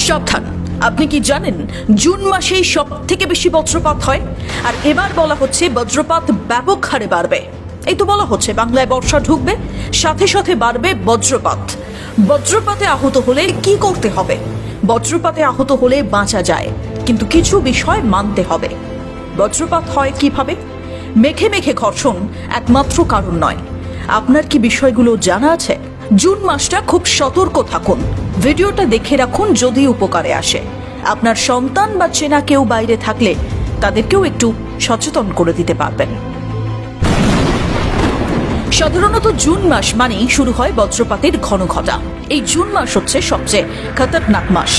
সাবধান, আপনি কি জানেন জুন মাসেই সব থেকে বেশি বজ্রপাত হয়? আর এবার বলা হচ্ছে বজ্রপাত ব্যাপক হারে বাড়বে। এই তো বলা হচ্ছে বাংলায় বর্ষা ঢুকবে, সাথে সাথে বাড়বে বজ্রপাত। বজ্রপাতে আহত হলে কি করতে হবে? বজ্রপাতে আহত হলে বাঁচা যায়, কিন্তু কিছু বিষয় মানতে হবে। বজ্রপাত হয় কিভাবে? মেঘে মেঘে ঘর্ষণ একমাত্র কারণ নয়। আপনার কি বিষয়গুলো জানা আছে? জুন মাসটা খুব সতর্ক থাকুন, ভিডিওটা দেখে রাখুন যদি উপকারে আসে। আপনার সন্তান বা চেনা কেউ বাইরে থাকলে তাদেরকেও একটু সচেতন করে দিতে পারবেন। সাধারণত জুন মাস মানেই শুরু হয় বজ্রপাতের ঘন ঘটা। এই জুন মাস হচ্ছে সবচেয়ে খতরনাক মাস।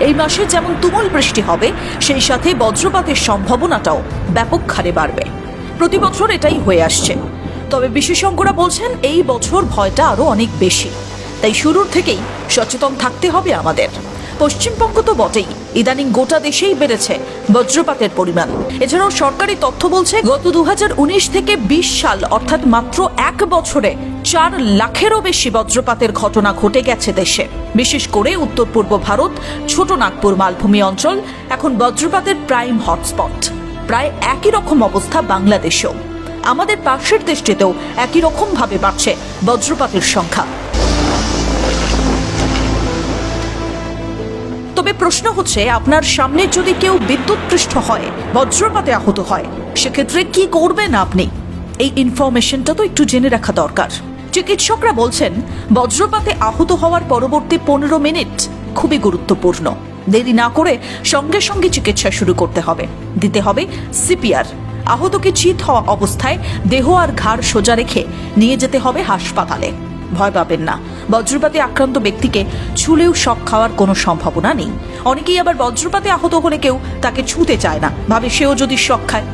এই মাসে যেমন তুমুল বৃষ্টি হবে, সেই সাথে বজ্রপাতের সম্ভাবনাটাও ব্যাপক হারে বাড়বে। প্রতি বছর এটাই হয়ে আসছে, তবে বিশেষজ্ঞরা বলছেন এই বছর ভয়টা আরো অনেক বেশি। তাই শুরুর থেকেই সচেতন থাকতে হবে আমাদের। পশ্চিমবঙ্গ তো বটেই, ইদানিং গোটা দেশেই বেড়েছে বজ্রপাতের পরিমাণ। এছাড়াও সরকারি তথ্য বলছে গত 2019 থেকে 20 সাল অর্থাৎ মাত্র এক বছরে 4 লাখেরও বেশি বজ্রপাতের ঘটনা ঘটে গেছে দেশে। বিশেষ করে উত্তর পূর্ব ভারত, ছোট নাগপুর মালভূমি অঞ্চল এখন বজ্রপাতের প্রাইম হটস্পট। প্রায় একই রকম অবস্থা বাংলাদেশেও। আমাদের পাশের দেশটিতেও একই রকম ভাবে বাড়ছে বজ্রপাতের সংখ্যা। তবে প্রশ্ন হচ্ছে, আপনার সামনে যদি কেউ বিদ্যুৎপৃষ্ট হয়, বজ্রপাতে আহত হয়, সেক্ষেত্রে কি করবেন আপনি? এই ইনফরমেশনটা তো একটু জেনে রাখা দরকার। চিকিৎসকরা বলছেন বজ্রপাতে আহত হওয়ার পরবর্তী 15 মিনিট খুবই গুরুত্বপূর্ণ। দেরি না করে সঙ্গে সঙ্গে চিকিৎসা শুরু করতে হবে। দিতে হবে সিপিআর। আহতকে চিত হওয়া অবস্থায় দেহ আর ঘাড় সোজা রেখে নিয়ে যেতে হবে হাসপাতালে। ভয় পাবেন না, বজ্রপাতে আক্রান্ত ব্যক্তিকে ছুলেও শক খাওয়ার কোনো সম্ভাবনা নেই। অনেকেই আবার বজ্রপাতে আহত হলে কেউ তাকে ছুঁতে চায় না, ভাবে সেও যদি শক খায়।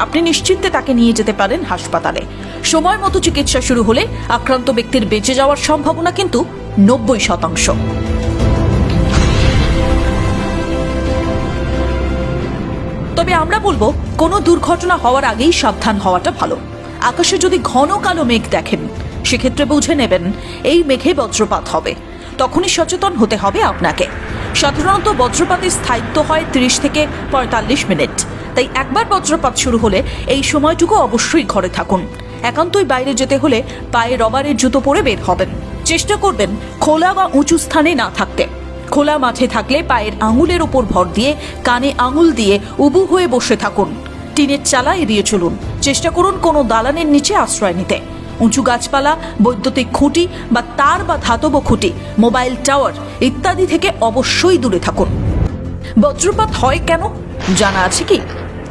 আপনি নিশ্চিন্তে তাকে নিয়ে যেতে পারেন হাসপাতালে। সময় মতো চিকিৎসা শুরু হলে আক্রান্ত ব্যক্তির বেঁচে যাওয়ার সম্ভাবনা কিন্তু 90%। তবে আমরা বলবো, কোনো দুর্ঘটনা হওয়ার আগেই সাবধান হওয়াটা ভালো। আকাশে যদি ঘন কালো মেঘ দেখেন, সেক্ষেত্রে বুঝে নেবেন এই মেঘে বজ্রপাত হবে। তখনই সচেতন হতে হবে আপনাকে। সাধারণত বজ্রপাতের স্থায়িত্ব হয় 30 থেকে 45 মিনিট। তাই একবার বজ্রপাত শুরু হলে এই সময়টুকু অবশ্যই ঘরে থাকুন। একান্তই বাইরে যেতে হলে পায়ে রবারের জুতো পরে বের হবেন। চেষ্টা করবেন খোলা বা উঁচু স্থানে না থাকতে। খোলা মাঠে থাকলে পায়ের আঙুলের ওপর ভর দিয়ে কানে আঙুল দিয়ে উবু হয়ে বসে থাকুন। টিনের চালা এড়িয়ে চলুন। চেষ্টা করুন কোনো দালানের নিচে আশ্রয় নিতে। উঁচু গাছপালা, বৈদ্যুতিক খুঁটি বা তার বা ধাতব খুঁটি, মোবাইল টাওয়ার ইত্যাদি থেকে অবশ্যই দূরে থাকুন। বজ্রপাত হয় কেন জানা আছে কি?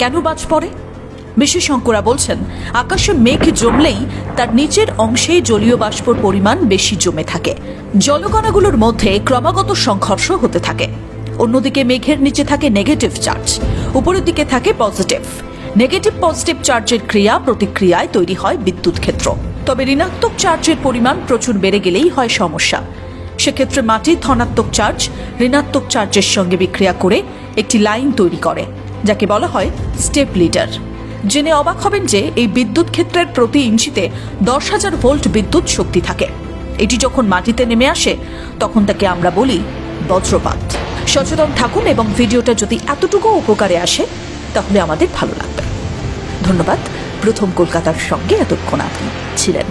কেন বাজ পড়ে? বিশেষজ্ঞরা বলছেন আকাশে মেঘ জমলেই তার নিচের অংশে জলীয় বাষ্পর পরিমাণ বেশি জমে থাকে। জলকণাগুলোর মধ্যে ক্রমাগত সংঘর্ষ হতে থাকে। অন্যদিকে মেঘের নিচে থাকে নেগেটিভ চার্জ, উপরের দিকে থাকে পজিটিভ। নেগেটিভ পজিটিভ চার্জের ক্রিয়া প্রতিক্রিয়ায় তৈরি হয় বিদ্যুৎ ক্ষেত্র। তবে ঋণাত্মক চার্জের পরিমাণ প্রচুর বেড়ে গেলেই হয় সমস্যা। সেক্ষেত্রে মাটির ধনাত্মক চার্জ ঋণাত্মক চার্জের সঙ্গে বিক্রিয়া করে একটি লাইন তৈরি করে, যাকে বলা হয় স্টেপ লিডার। জেনে অবাক হবেন যে এই বিদ্যুৎ ক্ষেত্রের প্রতি ইঞ্চিতে 10,000 ভোল্ট বিদ্যুৎ শক্তি থাকে। এটি যখন মাটিতে নেমে আসে তখন তাকে আমরা বলি বজ্রপাত। সচেতন থাকুন এবং ভিডিওটা যদি এতটুকু উপকারে আসে তাহলে আমাদের ভালো লাগবে। ধন্যবাদ। প্রথম কলকাতার সঙ্গে এতক্ষণ আপনি ছিলেন।